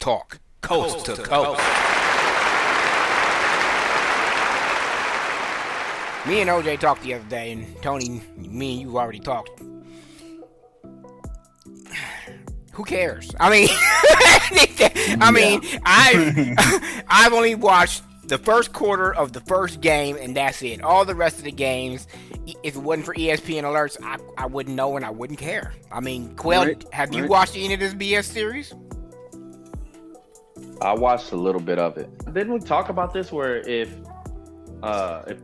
talk, coast to coast. Me and OJ talked the other day, and Tony, me and you already talked. Who cares? I mean, I've only watched the first quarter of the first game, and that's it. All the rest of the games, if it wasn't for ESPN alerts, I wouldn't know and I wouldn't care. I mean, Quell, have you watched any of this BS series? I watched a little bit of it. Didn't we talk about this where if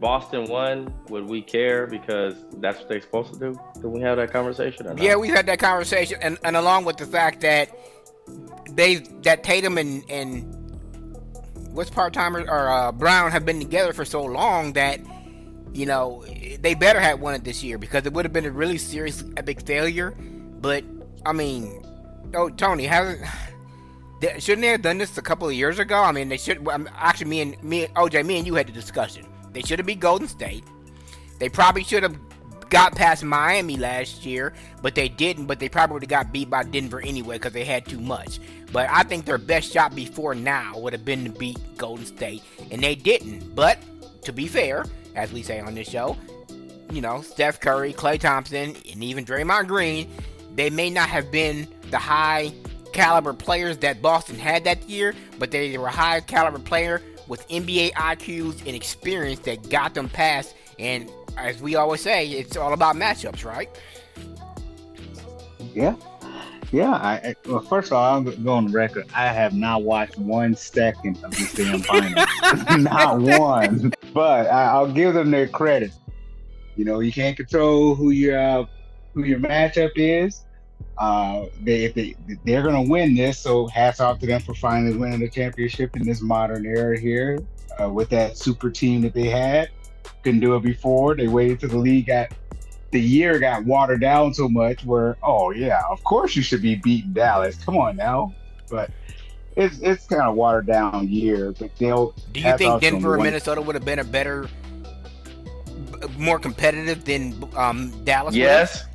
Boston won, would we care because that's what they're supposed to do? Did we have that conversation or not? Yeah, we had that conversation, and along with the fact that Tatum and what's part-timers or Brown have been together for so long that, you know, they better have won it this year because it would have been a really serious epic failure. But I mean, Tony, shouldn't they have done this a couple of years ago? I mean, they should. Actually, me and OJ, me and you had the discussion. They should have beat Golden State. They probably should have got past Miami last year, but they didn't. But they probably would have got beat by Denver anyway because they had too much. But I think their best shot before now would have been to beat Golden State, and they didn't. But to be fair, as we say on this show, you know, Steph Curry, Klay Thompson, and even Draymond Green, they may not have been the high caliber players that Boston had that year, but they were a high caliber player with NBA IQs and experience that got them past. And as we always say, it's all about matchups, right? Yeah. Well, first of all, I'm going on the record. I have not watched 1 second of this damn final. Not one. But I'll give them their credit. You know, you can't control who your matchup is. They're going to win this, so hats off to them for finally winning the championship in this modern era here with that super team that they had. Couldn't do it before. They waited till the year got watered down so much where, oh yeah, of course you should be beating Dallas. Come on now. But it's kind of watered down year. But do you think Denver or Minnesota would have been a better, more competitive than Dallas? Yes.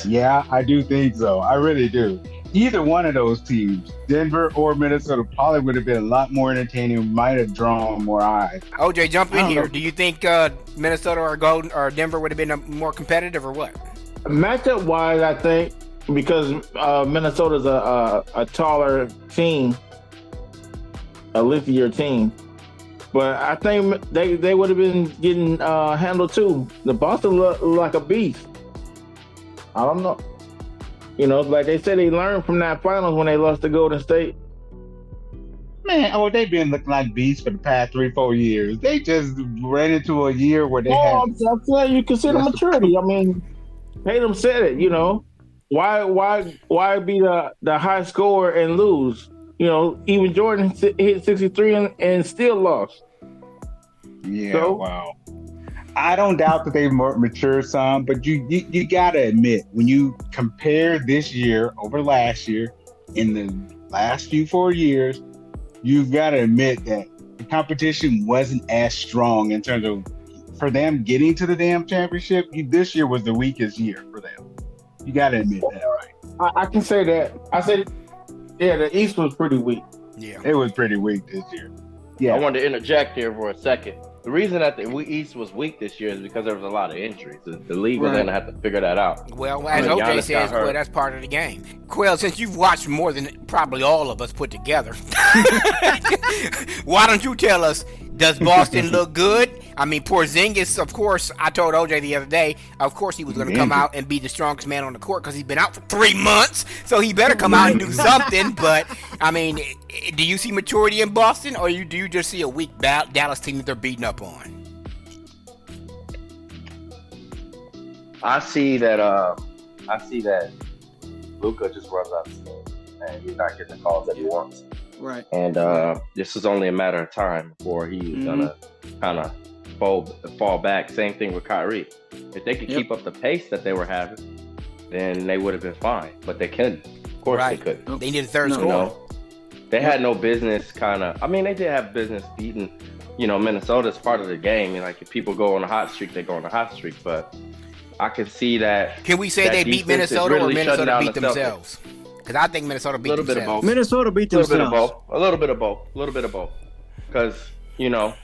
Yeah, I do think so. I really do. Either one of those teams, Denver or Minnesota, probably would have been a lot more entertaining, might have drawn more eyes. OJ, jump in here. Do you think Minnesota or Denver would have been more competitive or what? Matchup wise, I think because Minnesota's a taller team, a lengthier team. But I think they would have been getting handled too. The Boston looked like a beast. I don't know. You know, like they said, they learned from that finals when they lost to Golden State. Man, they've been looking like beasts for the past 3-4 years. They just ran into a year where they had... I'm saying you consider maturity. I mean, Tatum said it, you know. Why be the high scorer and lose? You know, even Jordan hit 63 and still lost. Yeah, so, wow. I don't doubt that they've matured some, but you gotta admit, when you compare this year over last year, in the last 4 years, you've got to admit that the competition wasn't as strong in terms of for them getting to the damn championship. This year was the weakest year for them. You got to admit that, right? I can say that. I said, yeah, the East was pretty weak. Yeah, it was pretty weak this year. Yeah, I wanted to interject here for a second. The reason that the East was weak this year is because there was a lot of injuries. The league was going to have to figure that out. Well, as OJ says, well, that's part of the game. Quell, since you've watched more than probably all of us put together, why don't you tell us, does Boston look good? I mean, Porzingis, of course, I told OJ the other day, of course he was going to come out and be the strongest man on the court because he's been out for 3 months, so he better come out and do something. But, I mean, do you see maturity in Boston, or do you just see a weak Dallas team that they're beating up on? I see that Luka just runs out of steam, and he's not getting the calls that he wants. Right. And this is only a matter of time before he's gonna kind of fall back. Same thing with Kyrie. If they could keep up the pace that they were having, then they would have been fine. But they couldn't. Of course they couldn't. They needed a third score. You know, they had no business they did have business beating, Minnesota's part of the game. And like if people go on a hot streak, they go on a hot streak. But I can see that. Can we say they beat Minnesota really or Minnesota beat themselves? Because I think Minnesota beat themselves. Bit of both. Minnesota beat themselves. A little bit of both. Because, Luka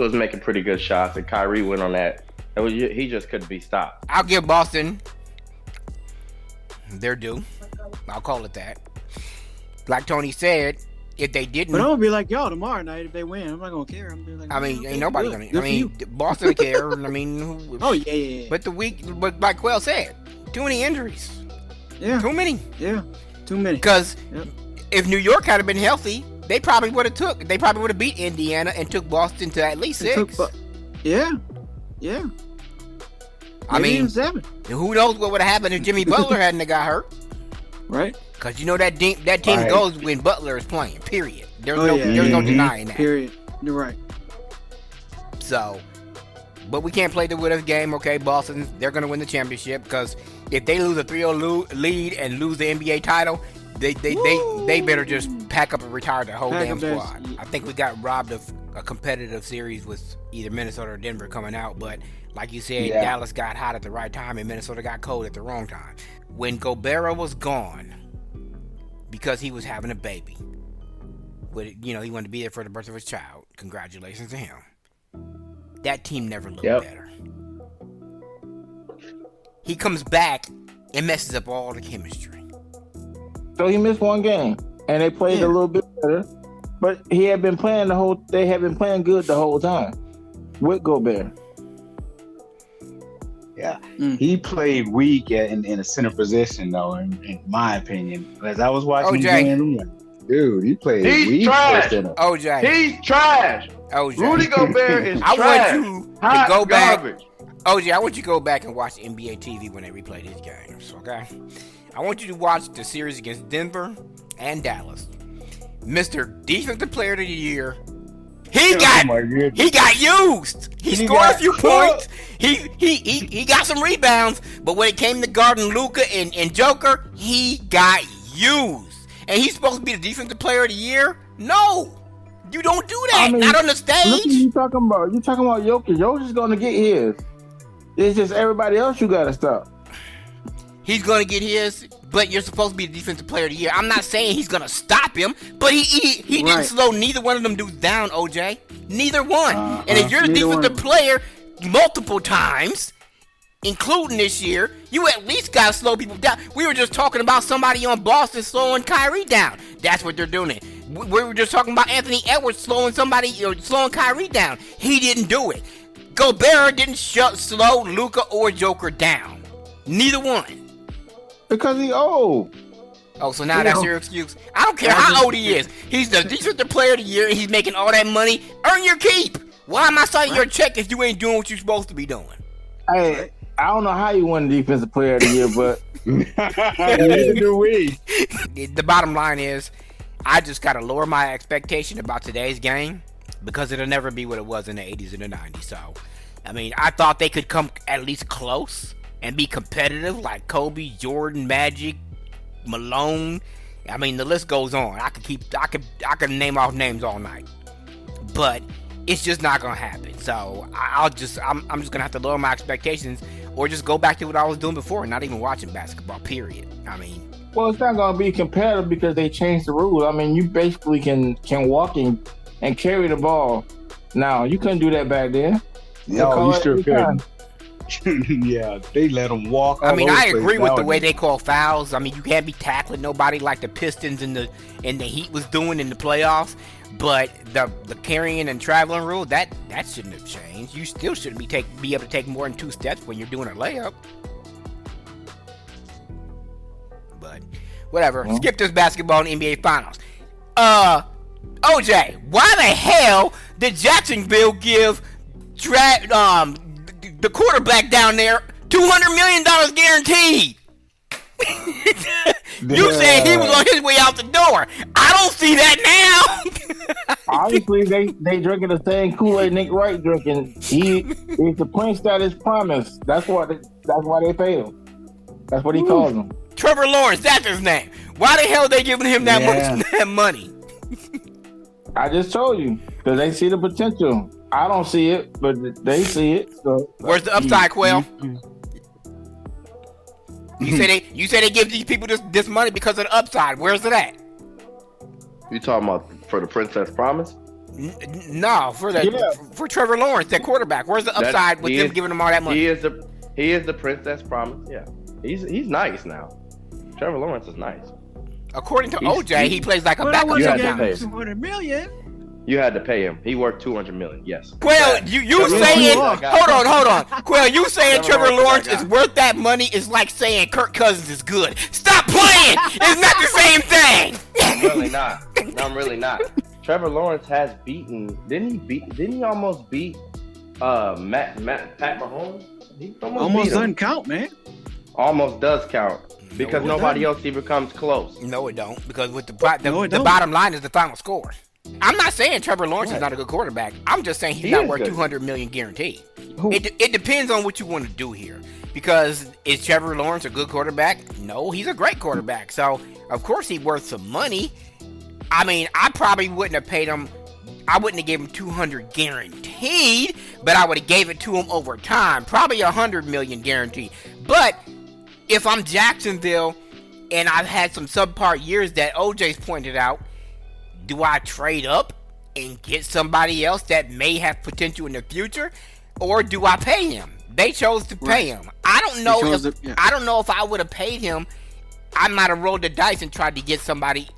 was making pretty good shots, and Kyrie went on that. He just couldn't be stopped. I'll give Boston their due. I'll call it that. Like Tony said, if they didn't, but I'm gonna be like y'all tomorrow night if they win. I'm not gonna care. I'm gonna be like, ain't nobody gonna. Boston will care. Oh yeah. But like Quell said, too many injuries. Yeah. Too many. Yeah. Too many. Because if New York had been healthy, they probably would have beat Indiana and took Boston to at least 6. Yeah. Maybe even 7. Who knows what would have happened if Jimmy Butler hadn't got hurt? Right. Because that team goes when Butler is playing. Period. There's no denying that. Period. You're right. So, but we can't play the with us game. Okay, Boston, they're going to win the championship because if they lose a 3-0 lead and lose the NBA title, they better just pack up and retire the whole damn squad. I think we got robbed of a competitive series with either Minnesota or Denver coming out, but like you said, Dallas got hot at the right time and Minnesota got cold at the wrong time. When Gobert was gone, because he was having a baby, he wanted to be there for the birth of his child. Congratulations to him. That team never looked better. He comes back and messes up all the chemistry. So he missed one game, and they played a little bit better. But he had been playing they had been playing good the whole time with Gobert. Yeah, he played weak in a center position, though, in my opinion. As I was watching him, dude, he played weak. He's trash. OJ. He's trash. OJ. Rudy Gobert is trash. I want you to go back. Garbage. OJ, I want you to go back and watch NBA TV when they replay these games, okay? I want you to watch the series against Denver and Dallas. Mr. Defensive Player of the Year. He got used. He scored a few points. He got some rebounds, but when it came to guarding Luka and Joker, he got used. And he's supposed to be the Defensive Player of the Year? No. You don't do that. Not on the stage. Look what you talking about. You talking about Jokic. Jokic's gonna get his. It's just everybody else you gotta stop. He's gonna get his, but you're supposed to be the Defensive Player of the Year. I'm not saying he's gonna stop him, but he didn't slow neither one of them dudes down, OJ. Neither one. And if you're the Defensive Player multiple times, including this year, you at least gotta slow people down. We were just talking about somebody on Boston slowing Kyrie down. That's what they're doing. We were just talking about Anthony Edwards slowing slowing Kyrie down. He didn't do it. Gobert didn't slow Luka or Joker down. Neither one. Because he's old. Oh, so now that's your excuse? I don't care how old he is. He's the Defensive Player of the Year and he's making all that money. Earn your keep. Why am I signing your check if you ain't doing what you're supposed to be doing? Hey, I don't know how you won the Defensive Player of the Year, but neither do we. The bottom line is, I just got to lower my expectation about today's game because it'll never be what it was in the 80s and the 90s. So, I thought they could come at least close and be competitive like Kobe, Jordan, Magic, Malone. The list goes on. I could name off names all night. But it's just not gonna happen. So I'm just gonna have to lower my expectations or just go back to what I was doing before and not even watching basketball, period. Well, it's not gonna be competitive because they changed the rules. You basically can walk in and carry the ball. Now, you couldn't do that back then. No, you sure couldn't. Yeah, they let them walk. I agree with the way they call fouls. You can't be tackling nobody like the Pistons and the Heat was doing in the playoffs. But the carrying and traveling rule that shouldn't have changed. You still shouldn't be able to take more than 2 steps when you're doing a layup. But whatever. Skip this basketball in NBA Finals. OJ, why the hell did Jacksonville give the quarterback down there $200 million guaranteed? You said he was on his way out the door. I don't see that now. Obviously, they drinking the same Kool-Aid Nick Wright drinking. He's the prince that is promised. That's why they pay him. That's what he calls him. Trever Lawrence, that's his name. Why the hell are they giving him that money? I just told you because they see the potential. I don't see it, but they see it. So where's the upside, Quell? You say they give these people this money because of the upside. Where's it at? You talking about for the Princess Promise? No, for Trever Lawrence, that quarterback. Where's the upside with them giving him all that money? He is the Princess Promise. Yeah, he's nice now. Trevor Lawrence is nice. According to OJ, he plays like a backup. You had to pay. $200 million. You had to pay him. He worth $200 million. Yes. Quail, you saying? Hold on. Quail, you saying Trever Lawrence is worth that money is like saying Kirk Cousins is good. Stop playing. It's not the same thing. I'm really not. I'm really not. Trevor Lawrence has beaten. Didn't he almost beat Pat Mahomes? He Almost doesn't count, man. Almost does count because nobody else even comes close. No, it don't. Because with the bottom line is the final score. I'm not saying Trevor Lawrence is not a good quarterback. I'm just saying he's not worth $200 million guaranteed. It depends on what you want to do here. Because is Trevor Lawrence a good quarterback? No, he's a great quarterback. So of course he's worth some money. I mean, I probably wouldn't have paid him. I wouldn't have given him $200 guaranteed, but I would have gave it to him over time. Probably $100 million guaranteed. But if I'm Jacksonville and I've had some subpar years that OJ's pointed out, do I trade up and get somebody else that may have potential in the future, or do I pay him? They chose to pay him. I don't know if I would have paid him. I might have rolled the dice and tried to get somebody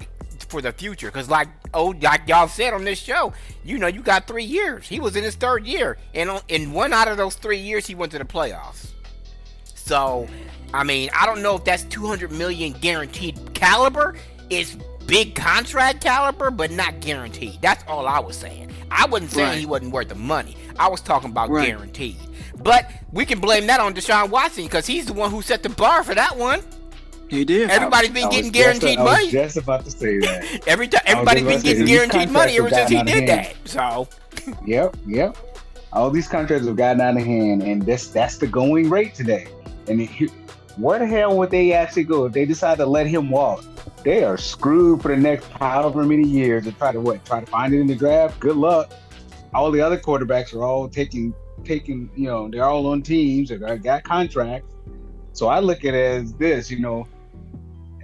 for the future, because like y'all said on this show, you got 3 years. He was in his third year, and in one out of those 3 years, he went to the playoffs. So, I mean, I don't know if that's $200 million guaranteed caliber. It's big contract caliber, but not guaranteed. That's all I was saying. I wasn't saying he wasn't worth the money. I was talking about guaranteed. But we can blame that on Deshaun Watson, because he's the one who set the bar for that one. He did. Everybody's been getting guaranteed money. I was just about to say that. Everybody's been getting guaranteed money ever since he did that. So. Yep. All these contracts have gotten out of hand, and that's the going rate today. And where the hell would they actually go if they decide to let him walk? They are screwed for the next however many years to try to find it in the draft. Good luck. All the other quarterbacks are all taking, they're all on teams, they got contracts. So I look at it as this,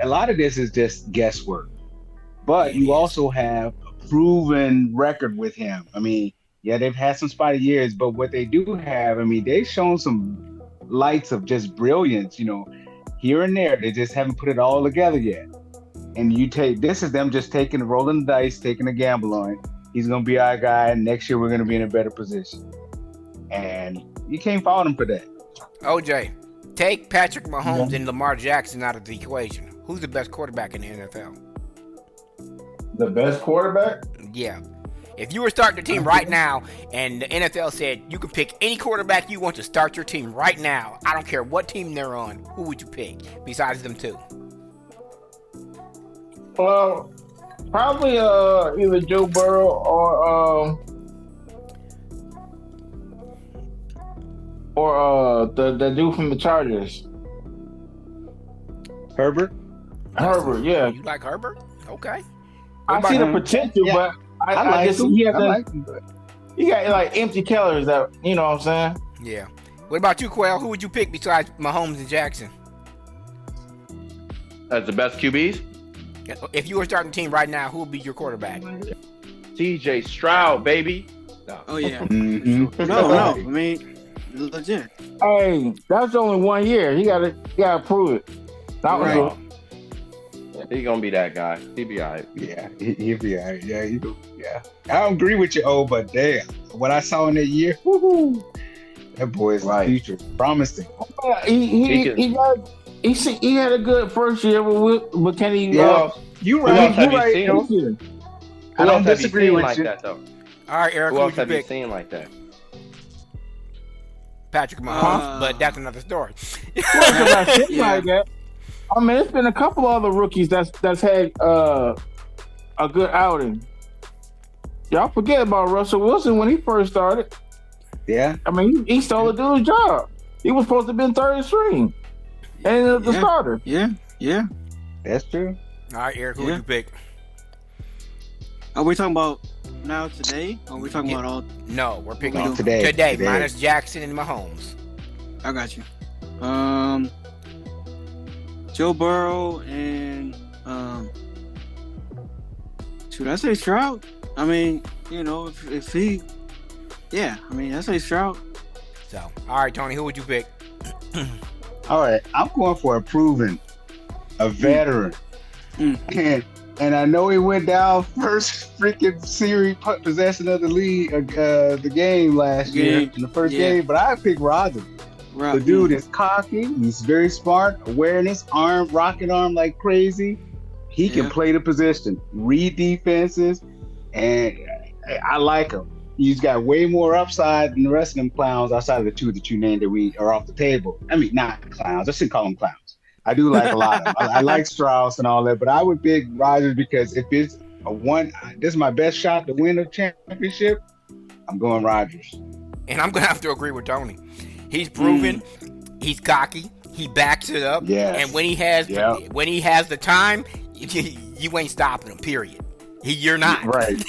a lot of this is just guesswork. But you also have a proven record with him. I mean, yeah, they've had some spotty years, but what they do have, I mean, they've shown some lights of just brilliance, here and there. They just haven't put it all together yet. And this is them just rolling the dice, taking a gamble on it. He's going to be our guy. And next year, we're going to be in a better position. And you can't fault him for that. OJ, take Patrick Mahomes and Lamar Jackson out of the equation. Who's the best quarterback in the NFL? The best quarterback? Yeah. If you were starting the team right now and the NFL said you can pick any quarterback you want to start your team right now, I don't care what team they're on, who would you pick besides them two? Well, probably either Joe Burrow or the dude from the Chargers. Herbert, yeah. You like Herbert? Okay. I see the potential, but I just he got like empty calories that you know what I'm saying? Yeah. What about you, Quail? Who would you pick besides Mahomes and Jackson? As the best QBs? If you were starting a team right now, who would be your quarterback? CJ Stroud, baby. No. Oh yeah. Mm-hmm. No. I mean, legit. Hey, that's only 1 year. He gotta prove it. That was Right. He's gonna be that guy. He'll be all right. Yeah, he'll be all right. Yeah, yeah. I don't agree with you, but damn, what I saw in that year, woo-hoo, that boy is the future, promising. He had a good first year, but can he? Yeah, you right. Have you seen him? I don't disagree with like you. that though. All right, Eric, Who who else would you have you pick? seen like that? Patrick Mahomes, but that's another story. Like that. I mean, it's been a couple other rookies that's had a good outing. Y'all forget about Russell Wilson when he first started. Yeah. I mean, he stole a dude's job. He was supposed to have been third string and the starter. Yeah. That's true. All right, Eric, who would you pick? Are we talking about now today? Or are we talking about all? No, we're picking today, minus Jackson and Mahomes. I got you. Joe Burrow and should I say Stroud? I mean, if he, yeah, I mean, I say Stroud. So, all right, Tony, who would you pick? All right, I'm going for a veteran. And I know he went down first freaking series possession of the league, the game last year in the first game, but I picked Rodgers. The dude is cocky. He's very smart. Awareness, rocket arm like crazy. He can play the position, read defenses, and I like him. He's got way more upside than the rest of them clowns outside of the two that you named that we are off the table. I mean, not clowns. I shouldn't call them clowns. I do like a lot of them. I like Strauss and all that, but I would pick Rodgers because if it's this is my best shot to win a championship, I'm going Rodgers. And I'm going to have to agree with Tony. He's proven, he's cocky, he backs it up, and when he has the time, you ain't stopping him, period. You're not. Right.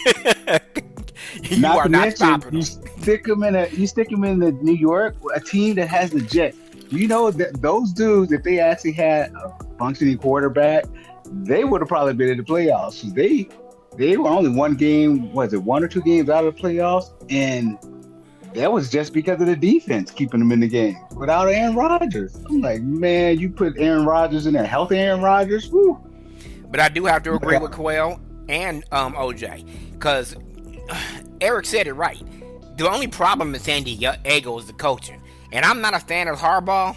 You are not stopping him. You stick him in the New York, a team that has the jet. You know that those dudes, if they actually had a functioning quarterback, they would have probably been in the playoffs. So they were only one game, was it 1 or 2 games out of the playoffs? And that was just because of the defense keeping them in the game. Without Aaron Rodgers. I'm like, man, you put Aaron Rodgers in there, healthy Aaron Rodgers, whoo. But I do have to agree with Quail and OJ, because Eric said it right. The only problem in San Diego is the coaching. And I'm not a fan of Harbaugh,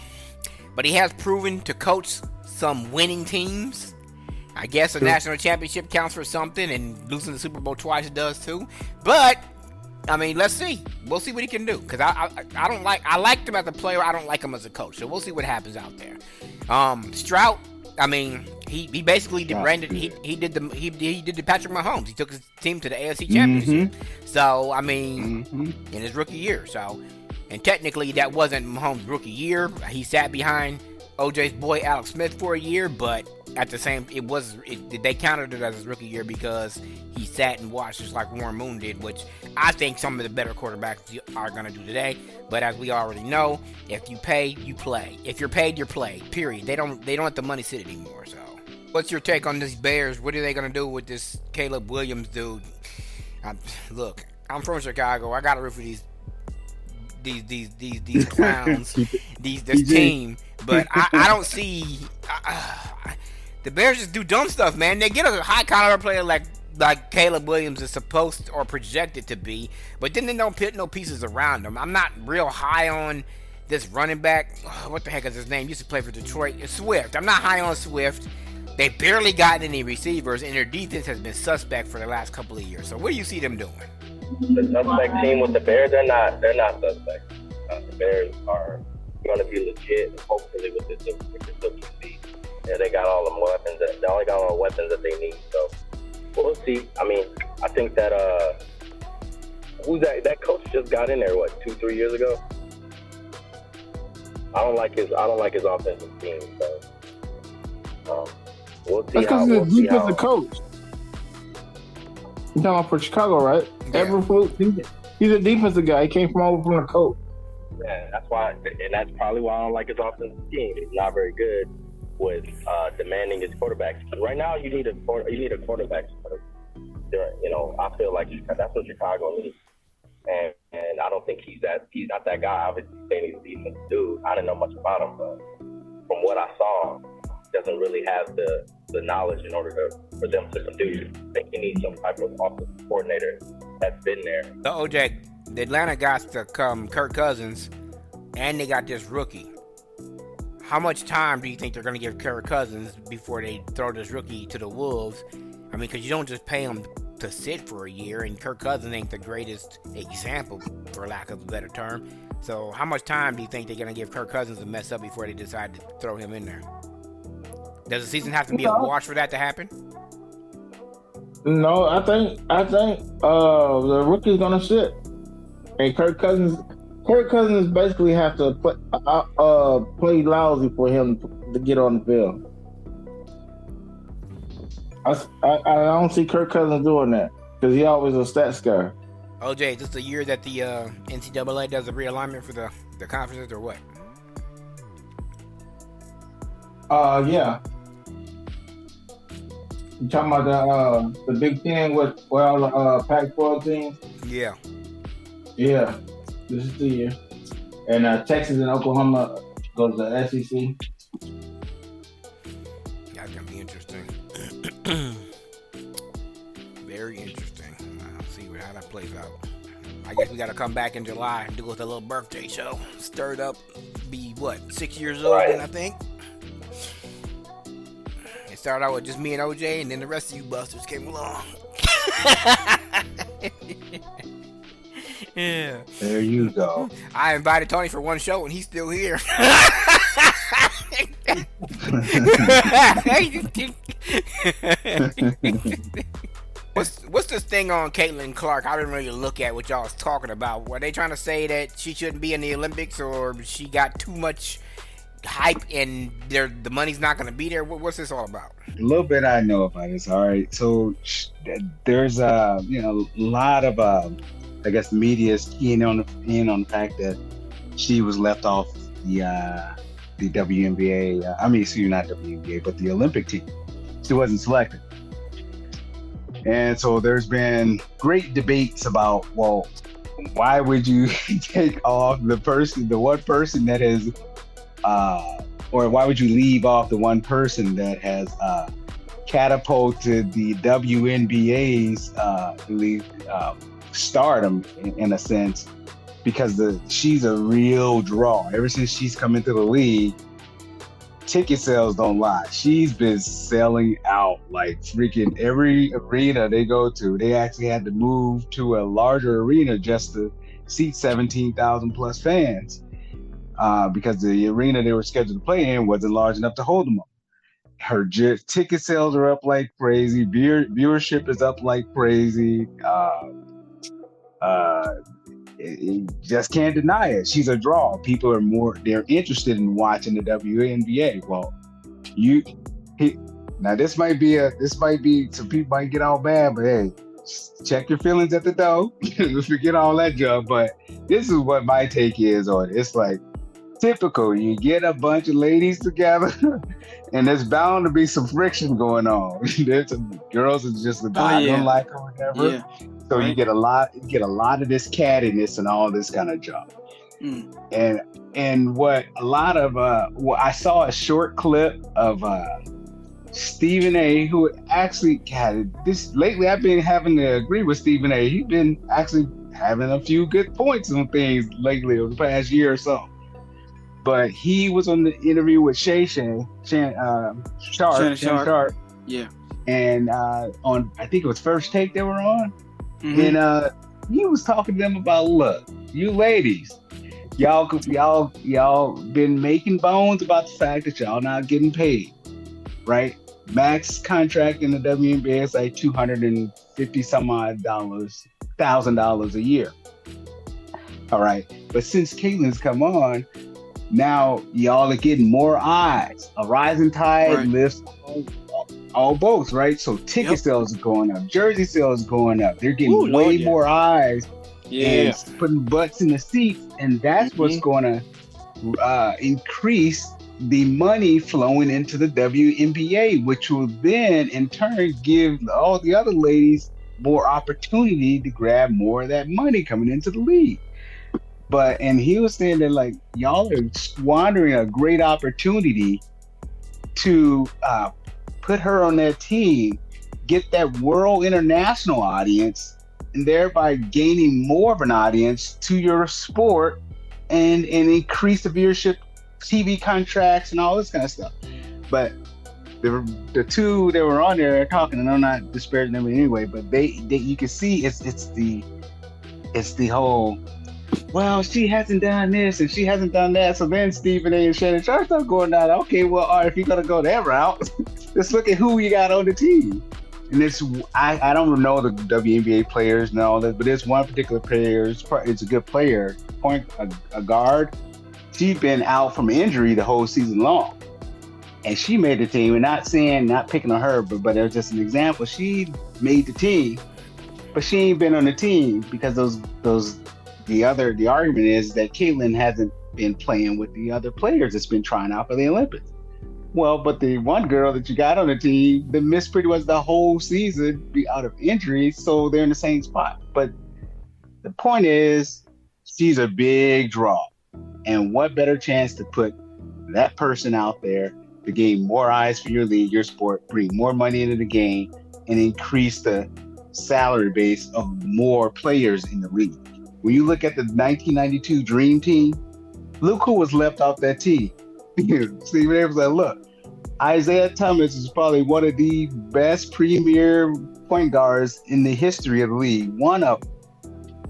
but he has proven to coach some winning teams. I guess a national championship counts for something, and losing the Super Bowl twice does too. But I mean, let's see. We'll see what he can do. Because I liked him as a player. I don't like him as a coach. So we'll see what happens out there. Stroud, I mean, he basically did the Patrick Mahomes. He took his team to the AFC Championship. So I mean, in his rookie year. So, and technically that wasn't Mahomes' rookie year. He sat behind OJ's boy Alex Smith for a year, but at the same, they counted it as his rookie year because he sat and watched just like Warren Moon did, which I think some of the better quarterbacks are going to do today. But as we already know, if you pay, you play. If you're paid, you're played. Period. They don't let the money sit anymore. So, what's your take on these Bears? What are they going to do with this Caleb Williams dude? Look, I'm from Chicago. I got to root for these clowns, this team. But I don't see. The Bears just do dumb stuff, man. They get a high caliber player like Caleb Williams is supposed or projected to be, but then they don't put no pieces around him. I'm not real high on this running back. What the heck is his name? Used to play for Detroit. It's Swift. I'm not high on Swift. They barely gotten any receivers, and their defense has been suspect for the last couple of years. So what do you see them doing? The suspect team with the Bears, they're not suspect. The Bears are going to be legit, hopefully, with this QB. Yeah, they got all the weapons. They only got all the weapons that they need. So we'll see. I mean, I think that who's that coach just got in there? What, 2-3 years ago? I don't like his offensive team. So we'll see. That's because he's a defensive coach. You're talking about for Chicago, right? Yeah. He's a defensive guy. He came from the coach. Yeah, that's why, and that's probably why I don't like his offensive team. He's not very good with demanding his quarterbacks. Right now, you need a quarterback. You know, I feel like that's what Chicago needs, and I don't think he's not that guy. Obviously, he's a decent dude. I didn't know much about him, but from what I saw, he doesn't really have the knowledge in order for them to produce. I think he needs some type of offensive coordinator that's been there. The OJ, the Atlanta got to come Kirk Cousins, and they got this rookie. How much time do you think they're going to give Kirk Cousins before they throw this rookie to the Wolves? I mean, because you don't just pay him to sit for a year, and Kirk Cousins ain't the greatest example, for lack of a better term. So how much time do you think they're going to give Kirk Cousins to mess up before they decide to throw him in there? Does the season have to be a wash for that to happen? No, I think the rookie's going to sit. And Kirk Cousins basically have to play lousy for him to get on the field. I don't see Kirk Cousins doing that because he always a stats guy. OJ, is this the year that the NCAA does a realignment for the conferences or what? Yeah. You talking about the Big Ten with all the Pac-12 teams? Yeah. Yeah, this is the year. And Texas and Oklahoma go to the SEC. That's gonna be interesting. Very interesting. I'll see how that plays out. I guess we gotta come back in July and do with a little birthday show. Stirred up, be what, 6 years old then I think. It started out with just me and OJ, and then the rest of you busters came along. Yeah. There you go. I invited Tony for one show, and he's still here. What's this thing on Caitlin Clark? I didn't really look at what y'all was talking about. Were they trying to say that she shouldn't be in the Olympics, or she got too much hype and the money's not going to be there? What's this all about? A little bit I know about this. All right, so there's a lot of I guess the media is keying on the fact that she was left off the WNBA. Not WNBA, but the Olympic team. She wasn't selected. And so there's been great debates about, well, why would you take off the one person that has, or why would you leave off the one person that has catapulted the WNBA's stardom in a sense, because she's a real draw. Ever since she's come into the league, ticket sales don't lie. She's been selling out like freaking every arena they go to. They actually had to move to a larger arena just to seat 17,000 plus fans because the arena they were scheduled to play in wasn't large enough to hold them all. Her ticket sales are up like crazy. Viewership is up like crazy. You just can't deny it. She's a draw. People they're interested in watching the WNBA. Well, now this might be some people might get all bad, but hey, check your feelings at the door. Forget all that junk. But this is what my take is on it. It's like typical. You get a bunch of ladies together, and there's bound to be some friction going on. There's some girls that just don't like her or whatever. Yeah. So you get a lot of this cattiness and all this kind of junk. And what a lot of I saw a short clip of Stephen A, who actually had this lately. I've been having to agree with Stephen A. He's been actually having a few good points on things lately over the past year or so. But he was on the interview with Shannon Sharp. Yeah. And on, I think it was First Take they were on. Mm-hmm. And he was talking to them about, look, you ladies, y'all been making bones about the fact that y'all not getting paid, right? Max contract in the WNBA is like $250 some odd $1,000 a year. All right. But since Caitlin's come on, now y'all are getting more eyes. A rising tide lifts all boats, right? So ticket sales are going up, jersey sales are going up. They're getting way more eyes and putting butts in the seats, and that's what's going to increase the money flowing into the WNBA, which will then in turn give all the other ladies more opportunity to grab more of that money coming into the league. And he was saying that, like, y'all are squandering a great opportunity to put her on that team, get that world international audience, and thereby gaining more of an audience to your sport and increase the viewership, TV contracts, and all this kind of stuff. But the two that were on there are talking, and I'm not disparaging them in any way, but they you can see it's the whole, well, she hasn't done this and she hasn't done that. So then Stephen A and Shannon Sharp start going down. Okay, well, all right, if you're gonna go that route, let's look at who you got on the team. And I don't know the WNBA players and all that, but there's one particular player. It's a good player, a guard. She's been out from injury the whole season long, and she made the team. And not picking on her, but there's just an example. She made the team, but she ain't been on the team because the argument is that Caitlin hasn't been playing with the other players that's been trying out for the Olympics. Well, but the one girl that you got on the team that missed pretty much the whole season be out of injury, so they're in the same spot. But the point is, she's a big draw. And what better chance to put that person out there to gain more eyes for your league, your sport, bring more money into the game, and increase the salary base of more players in the league. When you look at the 1992 Dream Team, look who was left off that team. Stephen A was like, look, Isaiah Thomas is probably one of the best premier point guards in the history of the league. One of them.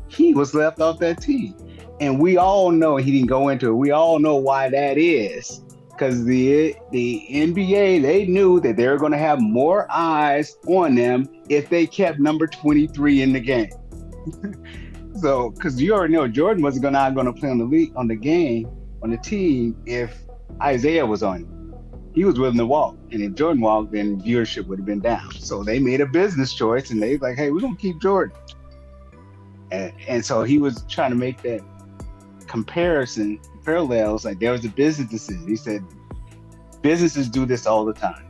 He was left off that team. And we all know, he didn't go into it, we all know why that is. Because the NBA, they knew that they were going to have more eyes on them if they kept number 23 in the game. So, because you already know Jordan wasn't not going to play on the team if Isaiah was on it. He was willing to walk. And if Jordan walked, then viewership would have been down. So they made a business choice and they like, hey, we're going to keep Jordan. And so he was trying to make that parallels, like there was a business decision. He said, businesses do this all the time.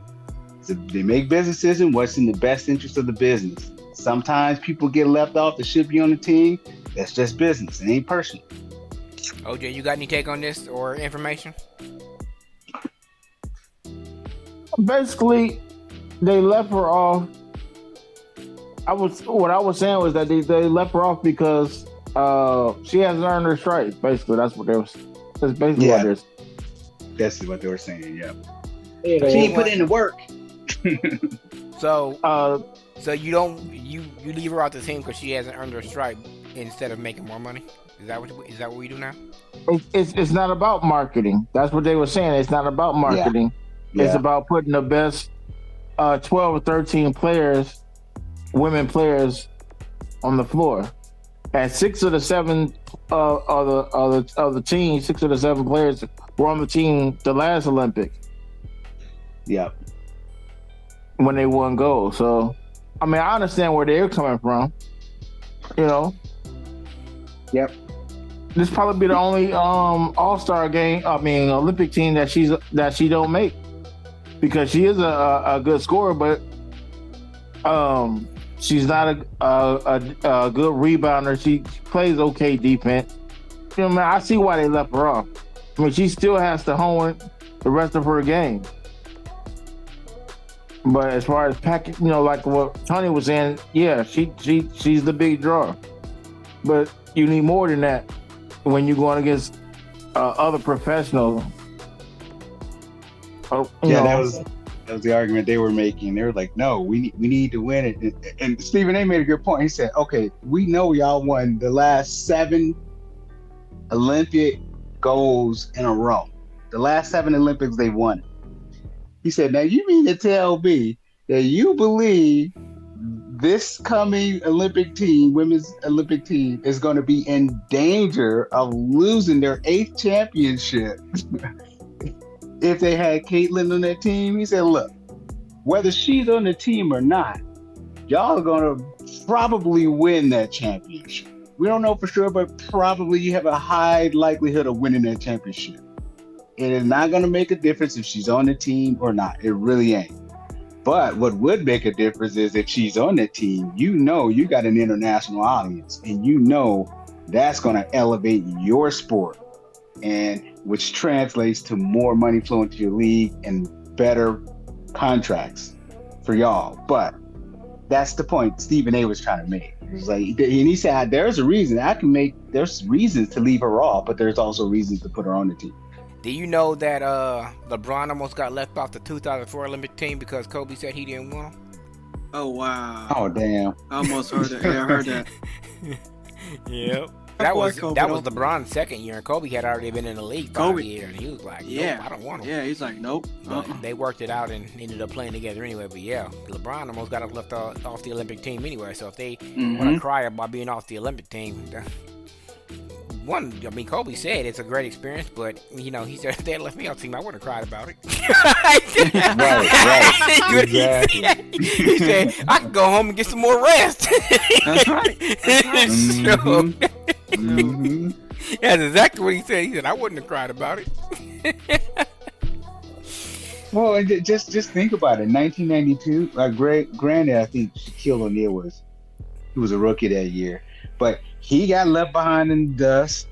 So they make business decisions, what's in the best interest of the business. Sometimes people get left off that should be on the team. That's just business. It ain't personal. OJ, you got any take on this or information? Basically, they left her off. What I was saying was that they left her off because she hasn't earned her stripes. Basically, that's basically what it is. That's what they were saying. Yeah. She ain't put in the work. So you leave her out the team because she hasn't earned her stripe instead of making more money. Is that what we do now? It's not about marketing. That's what they were saying. It's not about marketing. Yeah. It's about putting the best 12 or 13 players, women players, on the floor. And 6 of the 7 of the team, 6 of the 7 players were on the team the last Olympics. Yeah. When they won gold. So, I mean, I understand where they're coming from. You know. Yep. This probably be the only All-Star Olympic team that she don't make, because she is a good scorer, but she's not a good rebounder. She plays okay defense. You know, man, I see why they left her off. I mean, she still has to hone the rest of her game. But as far as package, you know, like what Tony was saying, yeah, she's the big draw. But you need more than that when you're going against other professionals. That was the argument they were making. They were like, no, we need to win it. And Stephen A made a good point. He said, okay, we know y'all won the last 7 Olympic golds in a row. The last 7 Olympics they won it. He said, now you mean to tell me that you believe this coming Olympic team, women's Olympic team, is going to be in danger of losing their 8th championship if they had Caitlin on that team? He said, look, whether she's on the team or not, y'all are going to probably win that championship. We don't know for sure, but probably you have a high likelihood of winning that championship. It is not going to make a difference if she's on the team or not. It really ain't. But what would make a difference is if she's on the team, you know you got an international audience, and you know that's going to elevate your sport, and which translates to more money flowing to your league and better contracts for y'all. But that's the point Stephen A was trying to make. It was like, and he said, there's a reason there's reasons to leave her off, but there's also reasons to put her on the team. Do you know that LeBron almost got left off the 2004 Olympic team because Kobe said he didn't want him? Oh, wow. Oh, damn. I almost heard that. Yeah, I heard that. Yep. That was LeBron's second year, and Kobe had already been in the league 5 years, and he was like, nope, I don't want him. Yeah, he's like, nope. They worked it out and ended up playing together anyway. But yeah, LeBron almost got left off the Olympic team anyway. So if they want to cry about being off the Olympic team, Kobe said it's a great experience, but he said if they had left me off the team, I wouldn't have cried about it. Right. Exactly. He said I could go home and get some more rest. That's right. That's exactly what he said. He said I wouldn't have cried about it. Well, and just think about it. 1992. Granted, I think Shaquille O'Neal was a rookie that year, but he got left behind in the dust.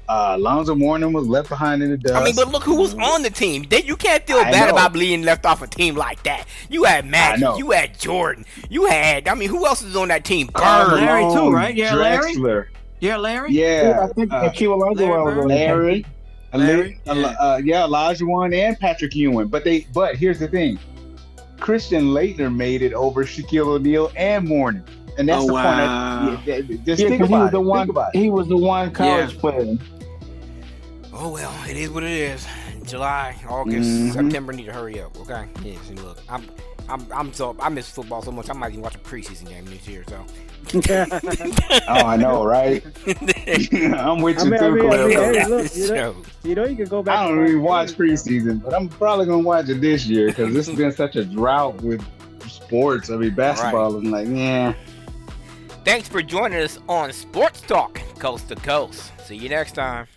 Lonzo Mourning was left behind in the dust. I mean, but look who was on the team. You can't feel bad about being left off a team like that. You had Magic, you had Jordan, you had. I mean, who else is on that team? Bird, Larry too, right? Yeah, Drexler. Larry. Yeah, Larry. Yeah, I think Hakeem Olajuwon was on Larry. Yeah. Olajuwon and Patrick Ewing. But here's the thing: Christian Laettner made it over Shaquille O'Neal and Mourning, and that's the point. Just think about it. He was the one college player. Oh well, it is what it is. July, August, September need to hurry up. Okay. Yeah. See, look, I miss football so much. I might even watch a preseason game this year. So. Oh, I know, right? I'm with you too, hey, look, you know, you can go back. I don't really watch preseason, but I'm probably gonna watch it this year because this has been such a drought with sports. I mean, basketball is like, yeah. Thanks for joining us on Sports Talk Coast to Coast. See you next time.